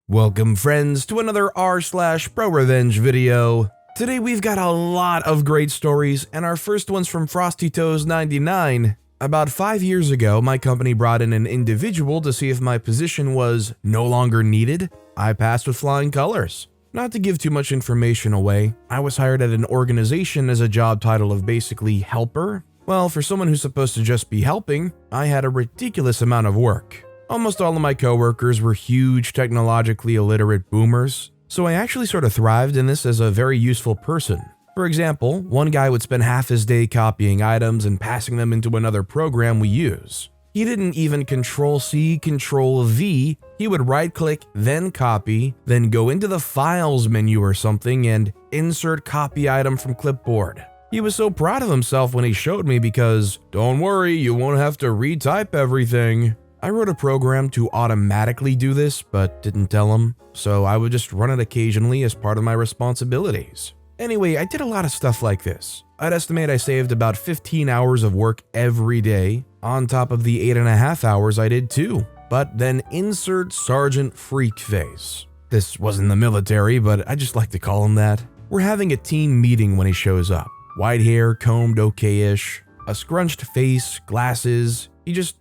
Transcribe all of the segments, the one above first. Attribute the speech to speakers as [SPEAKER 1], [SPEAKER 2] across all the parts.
[SPEAKER 1] Welcome friends to another r/ProRevenge video. Today we've got a lot of great stories, and our first one's from FrostyToes99. About 5 years ago, my company brought in an individual to see if my position was no longer needed. I passed with flying colors. Not to give too much information away, I was hired at an organization as a job title of basically helper. Well, for someone who's supposed to just be helping, I had a ridiculous amount of work. Almost all of my coworkers were huge technologically illiterate boomers, so I actually sort of thrived in this as a very useful person. For example, one guy would spend half his day copying items and passing them into another program we use. He didn't even Control-C, Control-V, he would right-click, then copy, then go into the Files menu or something and insert copy item from clipboard. He was so proud of himself when he showed me because, don't worry, you won't have to retype everything. I wrote a program to automatically do this, but didn't tell him, so I would just run it occasionally as part of my responsibilities. Anyway, I did a lot of stuff like this. I'd estimate I saved about 15 hours of work every day, on top of the 8.5 hours I did too. But then insert Sergeant Freak face. This wasn't the military, but I just like to call him that. We're having a team meeting when he shows up. White hair, combed okay-ish, a scrunched face, glasses. He just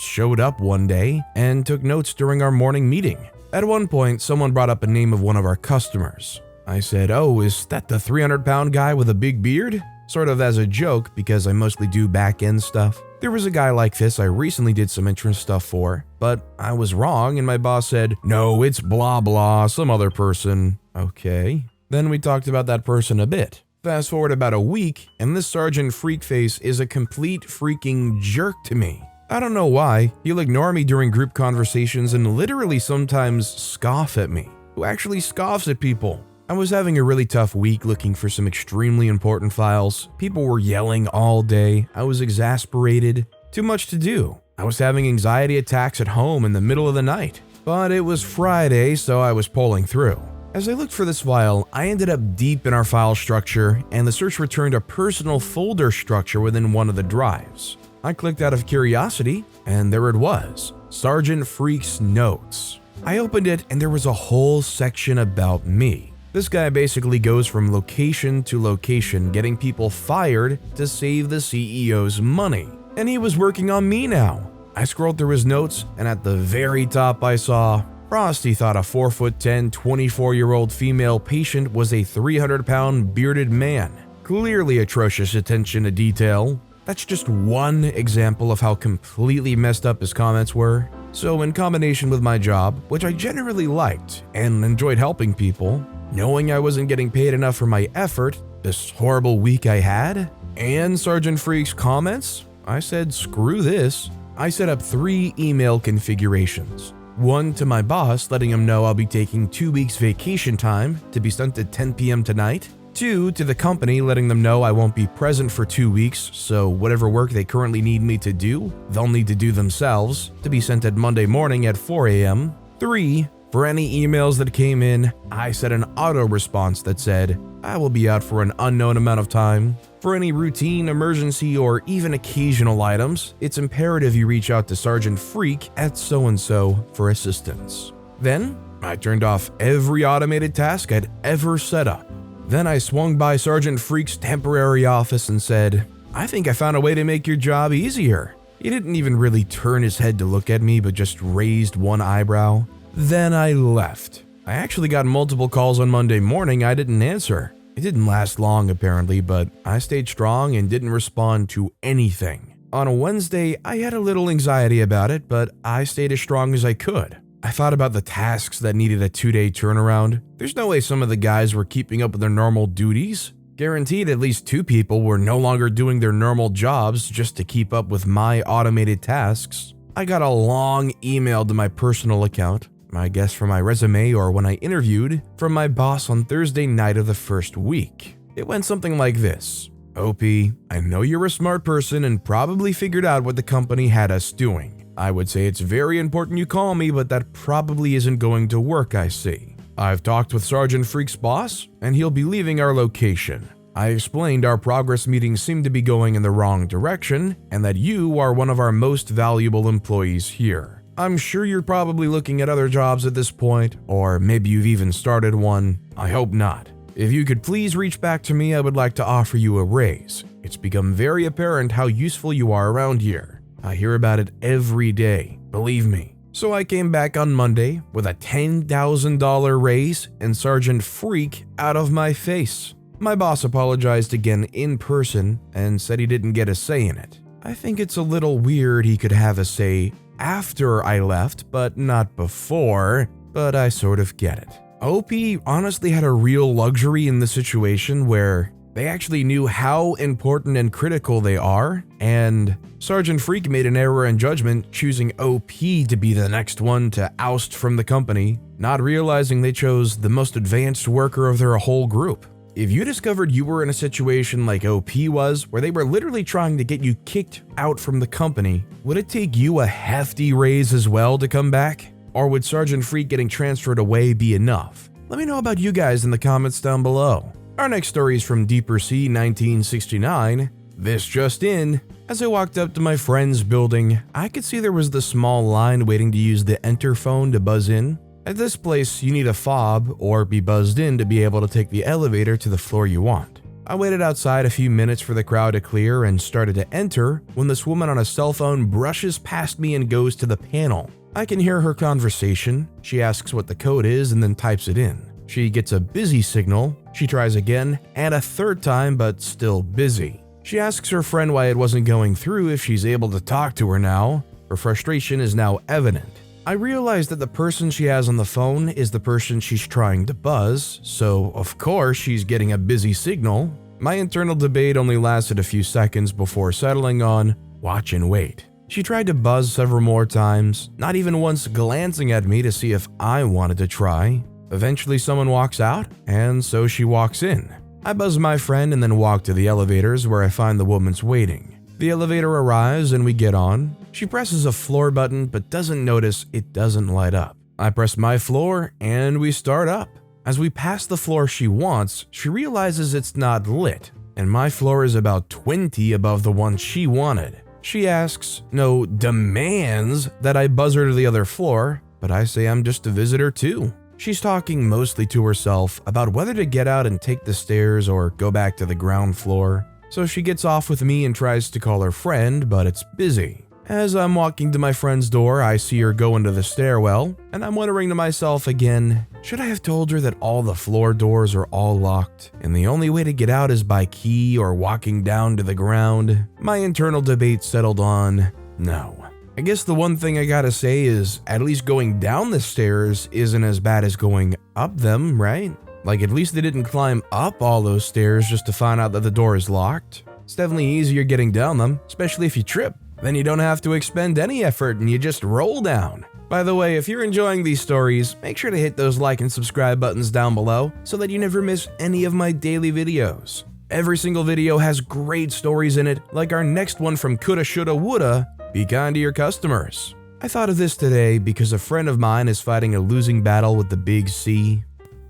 [SPEAKER 1] showed up one day and took notes during our morning meeting. At one point, someone brought up a name of one of our customers. I said, "Oh, is that the 300-pound guy with a big beard?" Sort of as a joke because I mostly do back-end stuff. There was a guy like this I recently did some intern stuff for, but I was wrong and my boss said, "No, it's blah blah, some other person." Okay. Then we talked about that person a bit. Fast forward about a week, and this Sergeant Freakface is a complete freaking jerk to me. I don't know why, he'll ignore me during group conversations and literally sometimes scoff at me. Who actually scoffs at people? I was having a really tough week looking for some extremely important files. People were yelling all day, I was exasperated. Too much to do. I was having anxiety attacks at home in the middle of the night. But it was Friday, so I was pulling through. As I looked for this file, I ended up deep in our file structure, and the search returned a personal folder structure within one of the drives. I clicked out of curiosity, and there it was, Sergeant Freak's notes. I opened it, and there was a whole section about me. This guy basically goes from location to location, getting people fired to save the CEO's money. And he was working on me now. I scrolled through his notes, and at the very top I saw, Frosty thought a 4'10", 24-year-old female patient was a 300-pound bearded man. Clearly atrocious attention to detail. That's just one example of how completely messed up his comments were. So in combination with my job, which I generally liked and enjoyed helping people, knowing I wasn't getting paid enough for my effort, this horrible week I had, and Sergeant Freak's comments, I said screw this. I set up 3 email configurations. One to my boss, letting him know I'll be taking 2 weeks vacation time to be sent at 10 p.m. tonight. 2 to the company, letting them know I won't be present for 2 weeks, so whatever work they currently need me to do, they'll need to do themselves, to be sent at Monday morning at 4 a.m. 3, for any emails that came in, I set an auto response that said, I will be out for an unknown amount of time. For any routine, emergency, or even occasional items, it's imperative you reach out to Sergeant Freak at so-and-so for assistance. Then, I turned off every automated task I'd ever set up. Then I swung by Sergeant Freak's temporary office and said, I think I found a way to make your job easier. He didn't even really turn his head to look at me, but just raised one eyebrow. Then I left. I actually got multiple calls on Monday morning I didn't answer. It didn't last long apparently, but I stayed strong and didn't respond to anything. On a Wednesday, I had a little anxiety about it, but I stayed as strong as I could. I thought about the tasks that needed a 2-day turnaround. There's no way some of the guys were keeping up with their normal duties. Guaranteed at least 2 people were no longer doing their normal jobs just to keep up with my automated tasks. I got a long email to my personal account, I guess for my resume or when I interviewed, from my boss on Thursday night of the first week. It went something like this. OP, I know you're a smart person and probably figured out what the company had us doing. I would say it's very important you call me, but that probably isn't going to work, I see. I've talked with Sergeant Freak's boss, and he'll be leaving our location. I explained our progress meetings seem to be going in the wrong direction, and that you are one of our most valuable employees here. I'm sure you're probably looking at other jobs at this point, or maybe you've even started one. I hope not. If you could please reach back to me, I would like to offer you a raise. It's become very apparent how useful you are around here. I hear about it every day, believe me. So I came back on Monday with a $10,000 raise and Sergeant Freak out of my face. My boss apologized again in person and said he didn't get a say in it. I think it's a little weird he could have a say after I left, but not before, but I sort of get it. OP honestly had a real luxury in the situation where they actually knew how important and critical they are, and Sergeant Freak made an error in judgment choosing OP to be the next one to oust from the company, not realizing they chose the most advanced worker of their whole group. If you discovered you were in a situation like OP was, where they were literally trying to get you kicked out from the company, would it take you a hefty raise as well to come back? Or would Sergeant Freak getting transferred away be enough? Let me know about you guys in the comments down below. Our next story is from Deeper Sea 1969. This just in. As I walked up to my friend's building, I could see there was the small line waiting to use the enter phone to buzz in. At this place, you need a fob or be buzzed in to be able to take the elevator to the floor you want. I waited outside a few minutes for the crowd to clear and started to enter when this woman on a cell phone brushes past me and goes to the panel. I can hear her conversation. She asks what the code is and then types it in. She gets a busy signal. She tries again and a third time, but still busy. She asks her friend why it wasn't going through if she's able to talk to her now. Her frustration is now evident. I realize that the person she has on the phone is the person she's trying to buzz, so of course she's getting a busy signal. My internal debate only lasted a few seconds before settling on watch and wait. She tried to buzz several more times, not even once glancing at me to see if I wanted to try. Eventually someone walks out, and so she walks in. I buzz my friend and then walk to the elevators where I find the woman's waiting. The elevator arrives and we get on. She presses a floor button but doesn't notice it doesn't light up. I press my floor and we start up. As we pass the floor she wants, she realizes it's not lit, and my floor is about 20 above the one she wanted. She asks, no, demands that I buzz her to the other floor, but I say I'm just a visitor too. She's talking mostly to herself about whether to get out and take the stairs or go back to the ground floor. So she gets off with me and tries to call her friend, but it's busy. As I'm walking to my friend's door, I see her go into the stairwell, and I'm wondering to myself again, should I have told her that all the floor doors are all locked, and the only way to get out is by key or walking down to the ground? My internal debate settled on no. I guess the one thing I gotta say is, at least going down the stairs isn't as bad as going up them, right? Like, at least they didn't climb up all those stairs just to find out that the door is locked. It's definitely easier getting down them, especially if you trip. Then you don't have to expend any effort and you just roll down. By the way, if you're enjoying these stories, make sure to hit those like and subscribe buttons down below so that you never miss any of my daily videos. Every single video has great stories in it, like our next one from Coulda Shoulda Woulda, Be Kind to Your Customers. I thought of this today because a friend of mine is fighting a losing battle with the big C.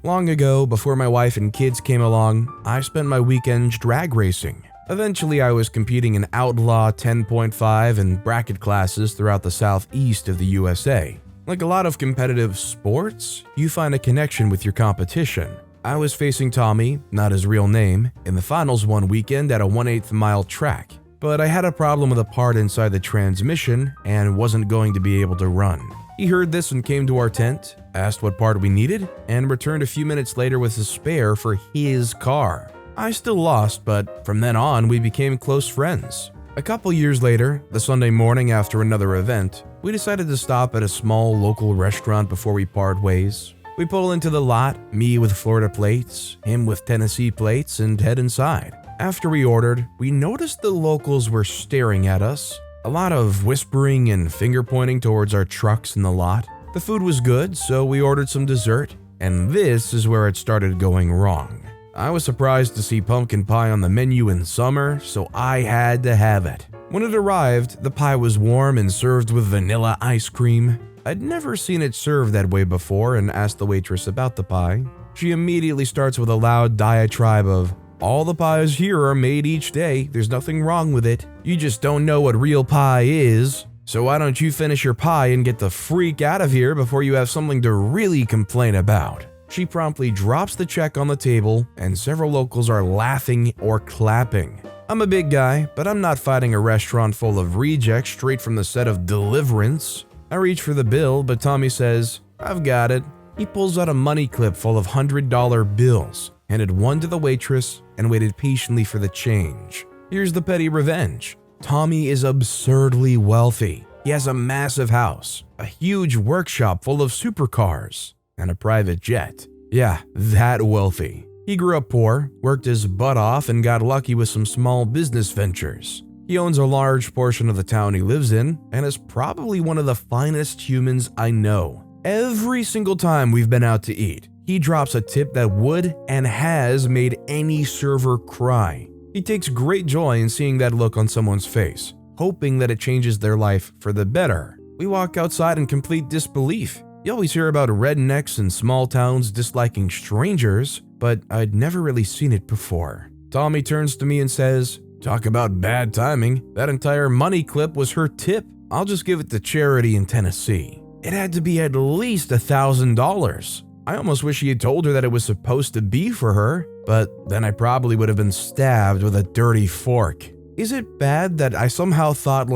[SPEAKER 1] Long ago, before my wife and kids came along, I spent my weekends drag racing. Eventually, I was competing in Outlaw 10.5 and bracket classes throughout the southeast of the USA. Like a lot of competitive sports, you find a connection with your competition. I was facing Tommy, not his real name, in the finals one weekend at a 1/8 mile track, but I had a problem with a part inside the transmission and wasn't going to be able to run. He heard this and came to our tent, asked what part we needed, and returned a few minutes later with a spare for his car. I still lost, but from then on, we became close friends. A couple years later, the Sunday morning after another event, we decided to stop at a small local restaurant before we part ways. We pull into the lot, me with Florida plates, him with Tennessee plates, and head inside. After we ordered, we noticed the locals were staring at us. A lot of whispering and finger pointing towards our trucks in the lot. The food was good, so we ordered some dessert, and this is where it started going wrong. I was surprised to see pumpkin pie on the menu in summer, so I had to have it. When it arrived, the pie was warm and served with vanilla ice cream. I'd never seen it served that way before and asked the waitress about the pie. She immediately starts with a loud diatribe of, all the pies here are made each day, there's nothing wrong with it. You just don't know what real pie is. So why don't you finish your pie and get the freak out of here before you have something to really complain about? She promptly drops the check on the table, and several locals are laughing or clapping. I'm a big guy, but I'm not fighting a restaurant full of rejects straight from the set of Deliverance. I reach for the bill, but Tommy says, "I've got it." He pulls out a money clip full of $100 bills, handed one to the waitress, and waited patiently for the change. Here's the petty revenge. Tommy is absurdly wealthy. He has a massive house, a huge workshop full of supercars, and a private jet. Yeah, that wealthy. He grew up poor, worked his butt off, and got lucky with some small business ventures. He owns a large portion of the town he lives in, and is probably one of the finest humans I know. Every single time we've been out to eat, he drops a tip that would and has made any server cry. He takes great joy in seeing that look on someone's face, hoping that it changes their life for the better. We walk outside in complete disbelief. You always hear about rednecks in small towns disliking strangers, but I'd never really seen it before. Tommy turns to me and says, "Talk about bad timing. That entire money clip was her tip. I'll just give it to charity in Tennessee." It had to be at least $1,000. I almost wish he had told her that it was supposed to be for her, but then I probably would have been stabbed with a dirty fork. Is it bad that I somehow thought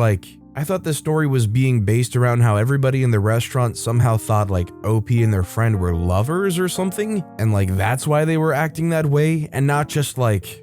[SPEAKER 1] I thought this story was being based around how everybody in the restaurant somehow thought OP and their friend were lovers or something? And that's why they were acting that way, and not just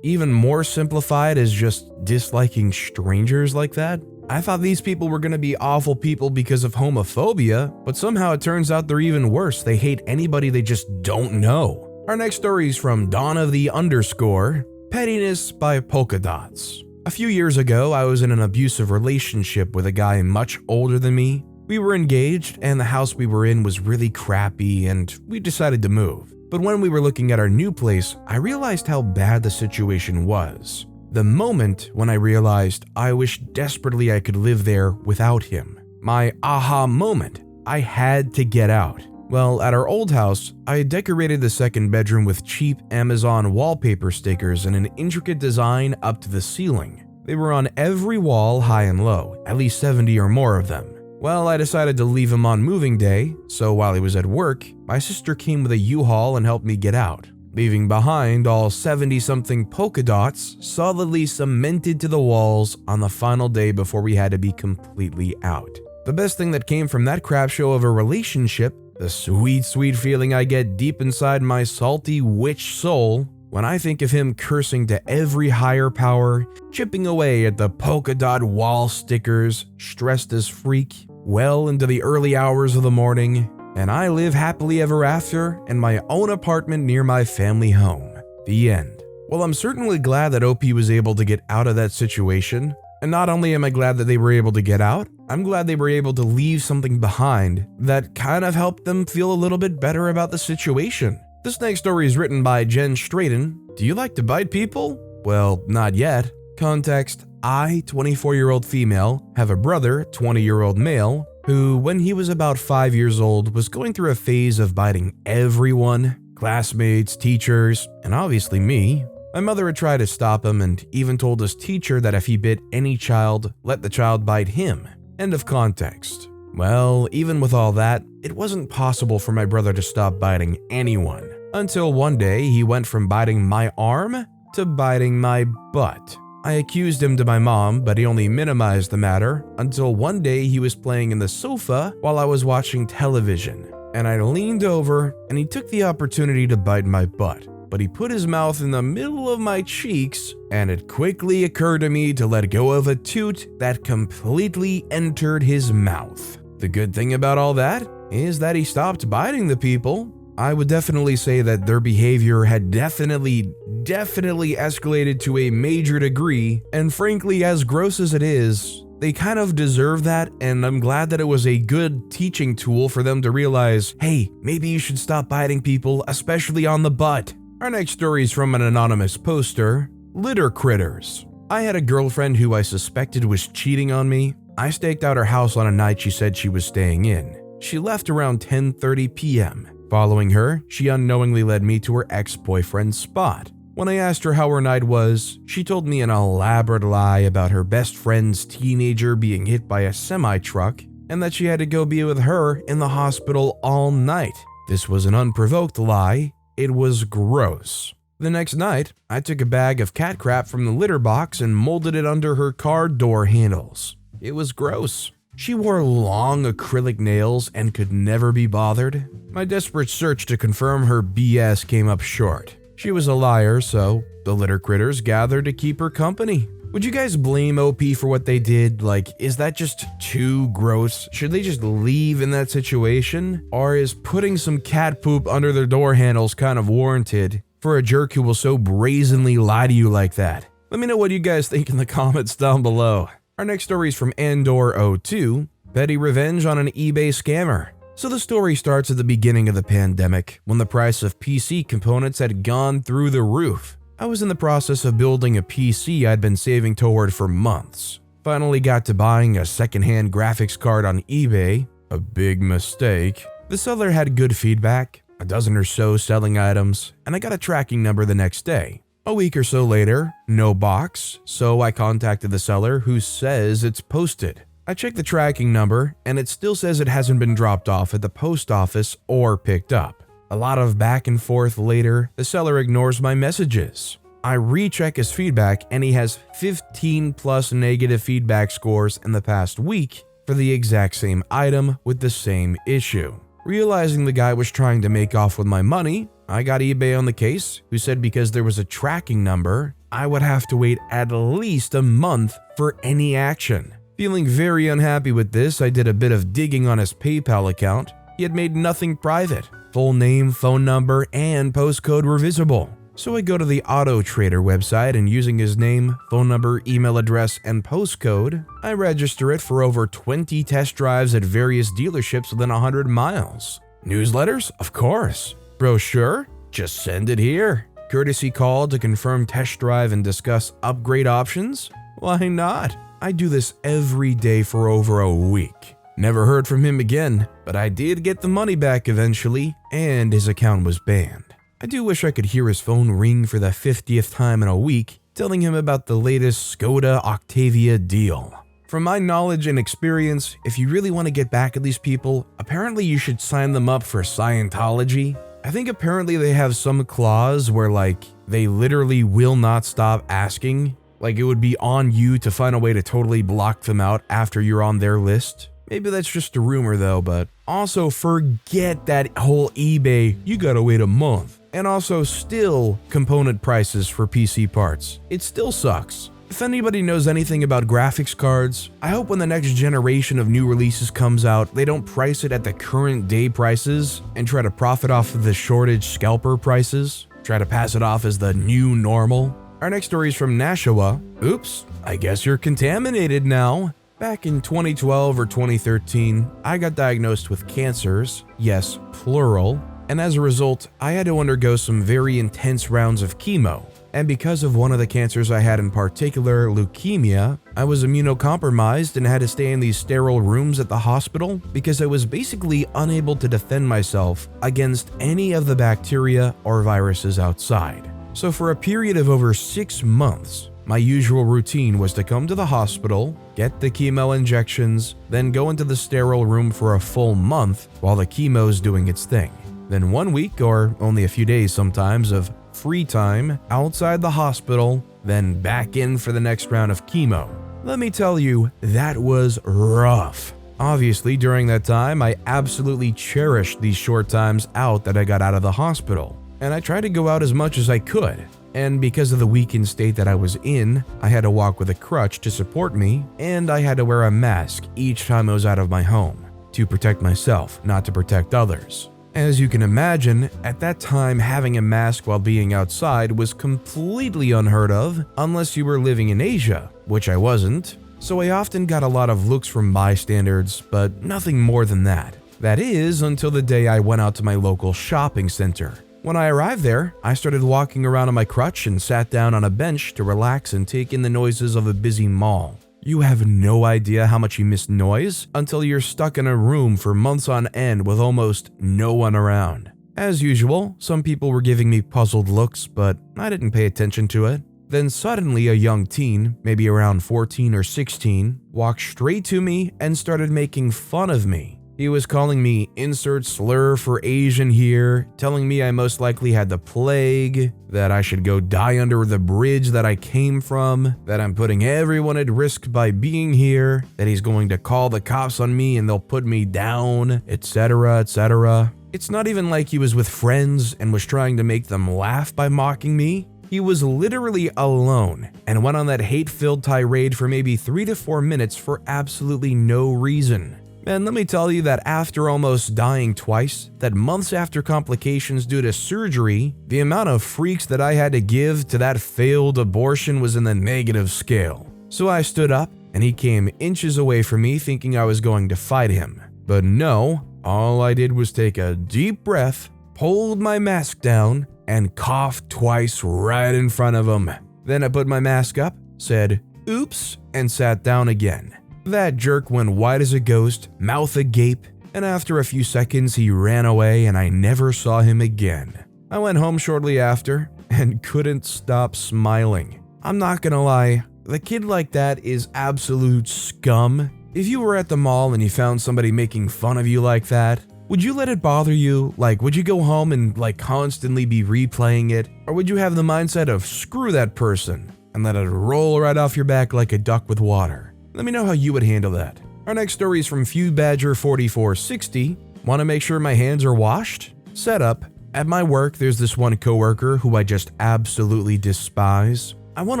[SPEAKER 1] even more simplified as just disliking strangers like that? I thought these people were gonna be awful people because of homophobia, but somehow it turns out they're even worse. They hate anybody they just don't know. Our next story is from Dawn of the _ Pettiness by Polka Dots. A few years ago, I was in an abusive relationship with a guy much older than me. We were engaged, and the house we were in was really crappy, and we decided to move. But when we were looking at our new place, I realized how bad the situation was. The moment when I realized I wished desperately I could live there without him. My aha moment. I had to get out. Well, at our old house, I decorated the second bedroom with cheap Amazon wallpaper stickers and an intricate design up to the ceiling. They were on every wall, high and low, at least 70 or more of them. Well, I decided to leave him on moving day, so while he was at work, my sister came with a U-Haul and helped me get out, leaving behind all 70-something polka dots solidly cemented to the walls on the final day before we had to be completely out. The best thing that came from that crap show of a relationship, the sweet, sweet feeling I get deep inside my salty witch soul when I think of him cursing to every higher power, chipping away at the polka dot wall stickers, stressed as freak, well into the early hours of the morning, and I live happily ever after in my own apartment near my family home. The end. Well, I'm certainly glad that OP was able to get out of that situation. And not only am I glad that they were able to get out, I'm glad they were able to leave something behind that kind of helped them feel a little bit better about the situation. This next story is written by Jen Strayton. Do you like to bite people? Well, not yet. Context: I, 24-year-old female, have a brother, 20-year-old male, who, when he was about 5 years old, was going through a phase of biting everyone, classmates, teachers, and obviously me. My mother had tried to stop him and even told his teacher that if he bit any child, let the child bite him. End of context. Well, even with all that, it wasn't possible for my brother to stop biting anyone. Until one day, he went from biting my arm to biting my butt. I accused him to my mom, but he only minimized the matter until one day he was playing in the sofa while I was watching television. And I leaned over and he took the opportunity to bite my butt. But he put his mouth in the middle of my cheeks, and it quickly occurred to me to let go of a toot that completely entered his mouth. The good thing about all that is that he stopped biting the people. I would definitely say that their behavior had definitely escalated to a major degree, and frankly, as gross as it is, they kind of deserve that, and I'm glad that it was a good teaching tool for them to realize, hey, maybe you should stop biting people, especially on the butt. Our next story is from an anonymous poster, Litter Critters. I had a girlfriend who I suspected was cheating on me. I staked out her house on a night she said she was staying in. She left around 10:30 p.m. Following her, she unknowingly led me to her ex-boyfriend's spot. When I asked her how her night was, she told me an elaborate lie about her best friend's teenager being hit by a semi-truck and that she had to go be with her in the hospital all night. This was an unprovoked lie. It was gross. The next night, I took a bag of cat crap from the litter box and molded it under her car door handles. It was gross. She wore long acrylic nails and could never be bothered. My desperate search to confirm her BS came up short. She was a liar, so the litter critters gathered to keep her company. Would you guys blame OP for what they did? Like, is that just too gross? Should they just leave in that situation? Or is putting some cat poop under their door handles kind of warranted for a jerk who will so brazenly lie to you like that? Let me know what you guys think in the comments down below. Our next story is from Andor02, Petty Revenge on an eBay Scammer. So the story starts at the beginning of the pandemic, when the price of PC components had gone through the roof. I was in the process of building a PC I'd been saving toward for months. Finally got to buying a secondhand graphics card on eBay. A big mistake. The seller had good feedback, a dozen or so selling items, and I got a tracking number the next day. A week or so later, no box, so I contacted the seller who says it's posted. I checked the tracking number and it still says it hasn't been dropped off at the post office or picked up. A lot of back and forth later, the seller ignores my messages. I recheck his feedback and he has 15 plus negative feedback scores in the past week for the exact same item with the same issue. Realizing the guy was trying to make off with my money, I got eBay on the case, who said because there was a tracking number, I would have to wait at least a month for any action. Feeling very unhappy with this, I did a bit of digging on his PayPal account. He had made nothing private. Full name, phone number, and postcode were visible. So I go to the Auto Trader website and using his name, phone number, email address, and postcode, I register it for over 20 test drives at various dealerships within 100 miles. Newsletters? Of course. Brochure? Just send it here. Courtesy call to confirm test drive and discuss upgrade options? Why not? I do this every day for over a week. Never heard from him again, but I did get the money back eventually, and his account was banned. I do wish I could hear his phone ring for the 50th time in a week, telling him about the latest Skoda Octavia deal. From my knowledge and experience, if you really want to get back at these people, apparently you should sign them up for Scientology. I think apparently they have some clause where like they literally will not stop asking. Like it would be on you to find a way to totally block them out after you're on their list. Maybe that's just a rumor though, but also forget that whole eBay, you gotta wait a month. And also still component prices for PC parts. It still sucks. If anybody knows anything about graphics cards, I hope when the next generation of new releases comes out, they don't price it at the current day prices and try to profit off of the shortage scalper prices, try to pass it off as the new normal. Our next story is from Nashua. Oops, I guess you're contaminated now. Back in 2012 or 2013, I got diagnosed with cancers, yes, plural, and as a result, I had to undergo some very intense rounds of chemo. And because of one of the cancers I had in particular, leukemia, I was immunocompromised and had to stay in these sterile rooms at the hospital because I was basically unable to defend myself against any of the bacteria or viruses outside. So for a period of over 6 months, my usual routine was to come to the hospital, get the chemo injections, then go into the sterile room for a full month while the chemo's doing its thing. Then 1 week, or only a few days sometimes, of free time outside the hospital, then back in for the next round of chemo. Let me tell you, that was rough. Obviously, during that time, I absolutely cherished these short times out that I got out of the hospital, and I tried to go out as much as I could. And because of the weakened state that I was in, I had to walk with a crutch to support me, and I had to wear a mask each time I was out of my home, to protect myself, not to protect others. As you can imagine, at that time having a mask while being outside was completely unheard of unless you were living in Asia, which I wasn't, so I often got a lot of looks from bystanders, but nothing more than that. That is, until the day I went out to my local shopping center. When I arrived there, I started walking around on my crutch and sat down on a bench to relax and take in the noises of a busy mall. You have no idea how much you miss noise until you're stuck in a room for months on end with almost no one around. As usual, some people were giving me puzzled looks, but I didn't pay attention to it. Then suddenly a young teen, maybe around 14 or 16, walked straight to me and started making fun of me. He was calling me insert slur for Asian here, telling me I most likely had the plague, that I should go die under the bridge that I came from, that I'm putting everyone at risk by being here, that he's going to call the cops on me and they'll put me down, etc., etc. It's not even like he was with friends and was trying to make them laugh by mocking me. He was literally alone and went on that hate-filled tirade for maybe 3 to 4 minutes for absolutely no reason. And let me tell you that after almost dying twice, that months after complications due to surgery, the amount of freaks that I had to give to that failed abortion was in the negative scale. So I stood up and he came inches away from me thinking I was going to fight him. But no, all I did was take a deep breath, pulled my mask down, and coughed twice right in front of him. Then I put my mask up, said, "Oops," and sat down again. That jerk went white as a ghost, mouth agape, and after a few seconds he ran away and I never saw him again. I went home shortly after and couldn't stop smiling. I'm not gonna lie, the kid like that is absolute scum. If you were at the mall and you found somebody making fun of you like that, would you let it bother you? Like, would you go home and constantly be replaying it? Or would you have the mindset of screw that person and let it roll right off your back like a duck with water? Let me know how you would handle that. Our next story is from FewBadger4460. Want to make sure my hands are washed? Setup. At my work, there's this one coworker who I just absolutely despise. I won't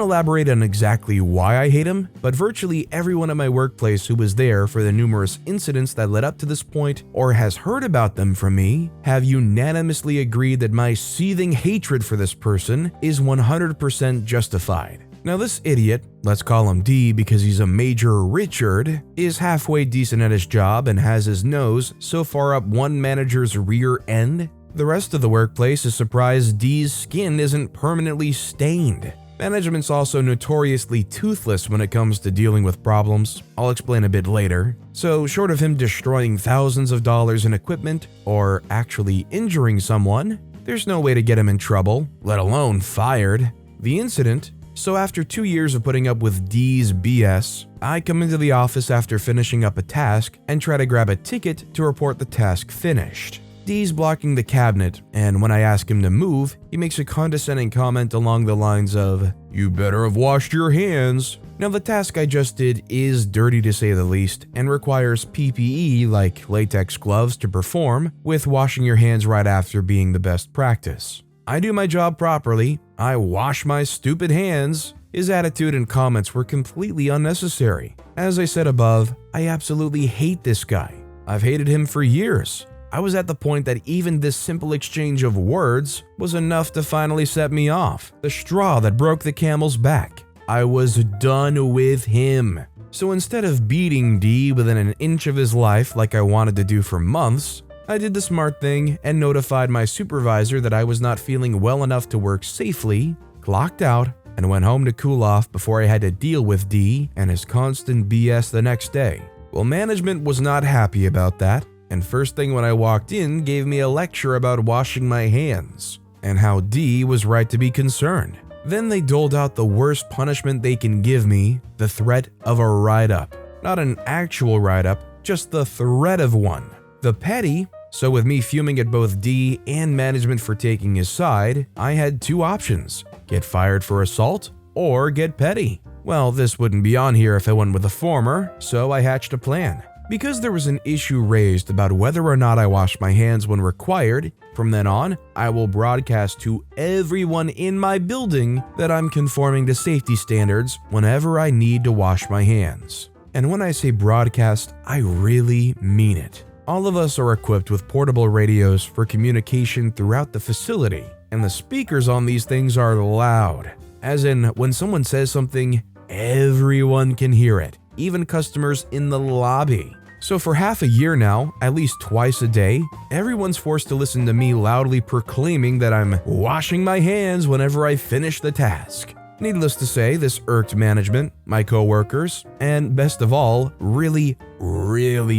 [SPEAKER 1] elaborate on exactly why I hate him, but virtually everyone at my workplace who was there for the numerous incidents that led up to this point or has heard about them from me have unanimously agreed that my seething hatred for this person is 100% justified. Now this idiot, let's call him D because he's a Major Richard, is halfway decent at his job and has his nose so far up one manager's rear end, the rest of the workplace is surprised D's skin isn't permanently stained. Management's also notoriously toothless when it comes to dealing with problems. I'll explain a bit later. So short of him destroying thousands of dollars in equipment or actually injuring someone, there's no way to get him in trouble, let alone fired. The incident. So after 2 years of putting up with D's BS, I come into the office after finishing up a task and try to grab a ticket to report the task finished. D's blocking the cabinet, and when I ask him to move, he makes a condescending comment along the lines of, "You better have washed your hands." Now the task I just did is dirty to say the least and requires PPE like latex gloves to perform, with washing your hands right after being the best practice. I do my job properly, I wash my stupid hands. His attitude and comments were completely unnecessary. As I said above, I absolutely hate this guy. I've hated him for years. I was at the point that even this simple exchange of words was enough to finally set me off, the straw that broke the camel's back. I was done with him. So instead of beating D within an inch of his life like I wanted to do for months, I did the smart thing and notified my supervisor that I was not feeling well enough to work safely, clocked out, and went home to cool off before I had to deal with D and his constant BS the next day. Well, management was not happy about that, and first thing when I walked in gave me a lecture about washing my hands and how D was right to be concerned. Then they doled out the worst punishment they can give me, the threat of a write-up. Not an actual write-up, just the threat of one. The petty. So with me fuming at both D and management for taking his side, I had two options: get fired for assault or get petty. Well, this wouldn't be on here if I went with the former, so I hatched a plan. Because there was an issue raised about whether or not I wash my hands when required, from then on, I will broadcast to everyone in my building that I'm conforming to safety standards whenever I need to wash my hands. And when I say broadcast, I really mean it. All of us are equipped with portable radios for communication throughout the facility, and the speakers on these things are loud. As in, when someone says something, everyone can hear it, even customers in the lobby. So for half a year now, at least twice a day, everyone's forced to listen to me loudly proclaiming that I'm washing my hands whenever I finish the task. Needless to say, this irked management, my coworkers, and best of all, really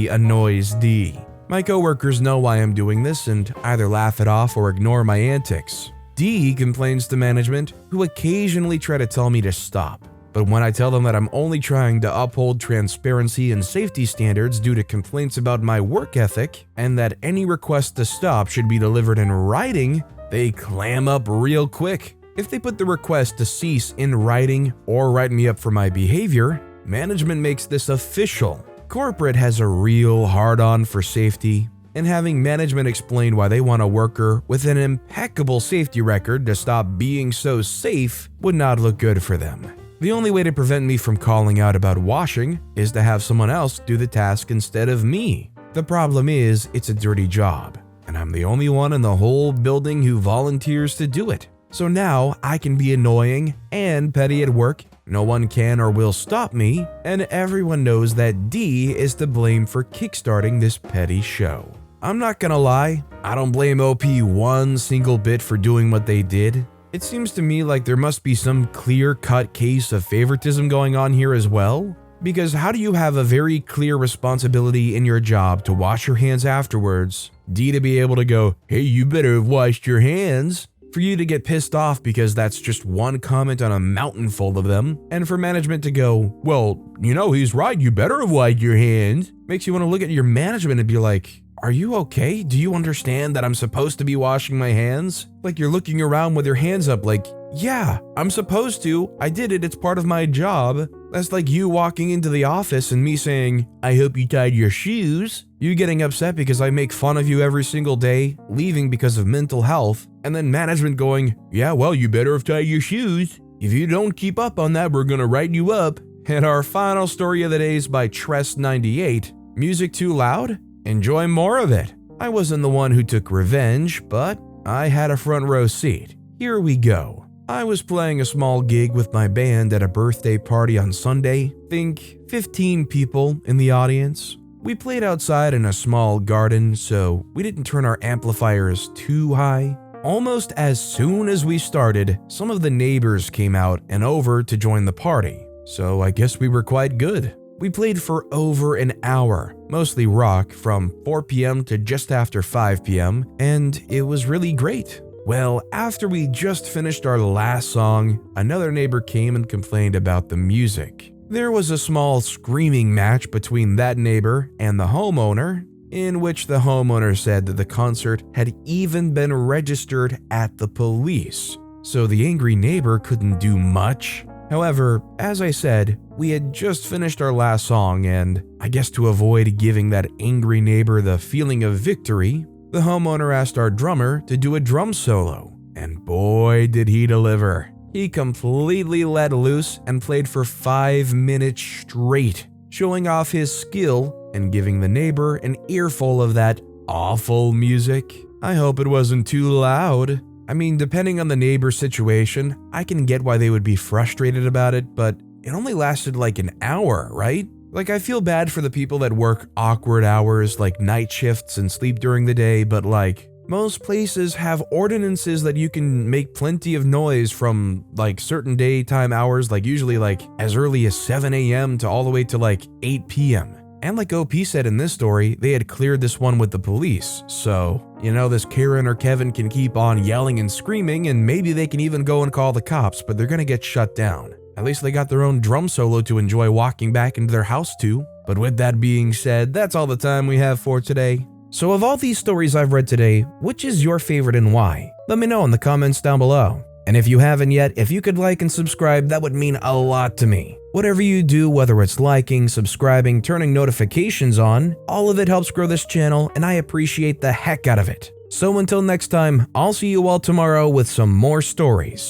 [SPEAKER 1] annoys D. My coworkers know why I'm doing this and either laugh it off or ignore my antics. D complains to management, who occasionally try to tell me to stop. But when I tell them that I'm only trying to uphold transparency and safety standards due to complaints about my work ethic, and that any request to stop should be delivered in writing, they clam up real quick. If they put the request to cease in writing or write me up for my behavior, management makes this official. Corporate has a real hard-on for safety, and having management explain why they want a worker with an impeccable safety record to stop being so safe would not look good for them. The only way to prevent me from calling out about washing is to have someone else do the task instead of me. The problem is, it's a dirty job, and I'm the only one in the whole building who volunteers to do it. So now I can be annoying and petty at work, no one can or will stop me, and everyone knows that D is to blame for kickstarting this petty show. I'm not gonna lie, I don't blame OP one single bit for doing what they did. It seems to me like there must be some clear-cut case of favoritism going on here as well. Because how do you have a very clear responsibility in your job to wash your hands afterwards, D to be able to go, hey, you better have washed your hands, for you to get pissed off because that's just one comment on a mountain full of them, and for management to go, well, you know, he's right, you better have wiped your hands, makes you want to look at your management and be like, are you okay? Do you understand that I'm supposed to be washing my hands? Like you're looking around with your hands up like, yeah, I'm supposed to. I did it. It's part of my job. That's like you walking into the office and me saying, I hope you tied your shoes. You getting upset because I make fun of you every single day, leaving because of mental health, and then management going, yeah, well, you better have tied your shoes. If you don't keep up on that, we're gonna write you up. And our final story of the day is by Tress98. Music too loud? Enjoy more of it. I wasn't the one who took revenge, but I had a front row seat. Here we go. I was playing a small gig with my band at a birthday party on Sunday. Think 15 people in the audience. We played outside in a small garden, so we didn't turn our amplifiers too high. Almost as soon as we started, some of the neighbors came out and over to join the party, so I guess we were quite good. We played for over an hour, mostly rock, from 4 p.m. to just after 5 p.m., and it was really great. Well, after we just finished our last song, another neighbor came and complained about the music. There was a small screaming match between that neighbor and the homeowner, in which the homeowner said that the concert had even been registered at the police, so the angry neighbor couldn't do much. However, as I said, we had just finished our last song, and I guess to avoid giving that angry neighbor the feeling of victory, the homeowner asked our drummer to do a drum solo, and boy did he deliver. He completely let loose and played for 5 minutes straight, showing off his skill and giving the neighbor an earful of that awful music. I hope it wasn't too loud. I mean, depending on the neighbor's situation, I can get why they would be frustrated about it, but it only lasted like an hour, right? Like, I feel bad for the people that work awkward hours like night shifts and sleep during the day, but like, most places have ordinances that you can make plenty of noise from like certain daytime hours, like usually like as early as 7 a.m. to all the way to like 8 p.m. And like OP said in this story, they had cleared this one with the police. So, you know, this Karen or Kevin can keep on yelling and screaming, and maybe they can even go and call the cops, but they're gonna get shut down. At least they got their own drum solo to enjoy walking back into their house to. But with that being said, that's all the time we have for today. So of all these stories I've read today, which is your favorite and why? Let me know in the comments down below. And if you haven't yet, if you could like and subscribe, that would mean a lot to me. Whatever you do, whether it's liking, subscribing, turning notifications on, all of it helps grow this channel, and I appreciate the heck out of it. So until next time, I'll see you all tomorrow with some more stories.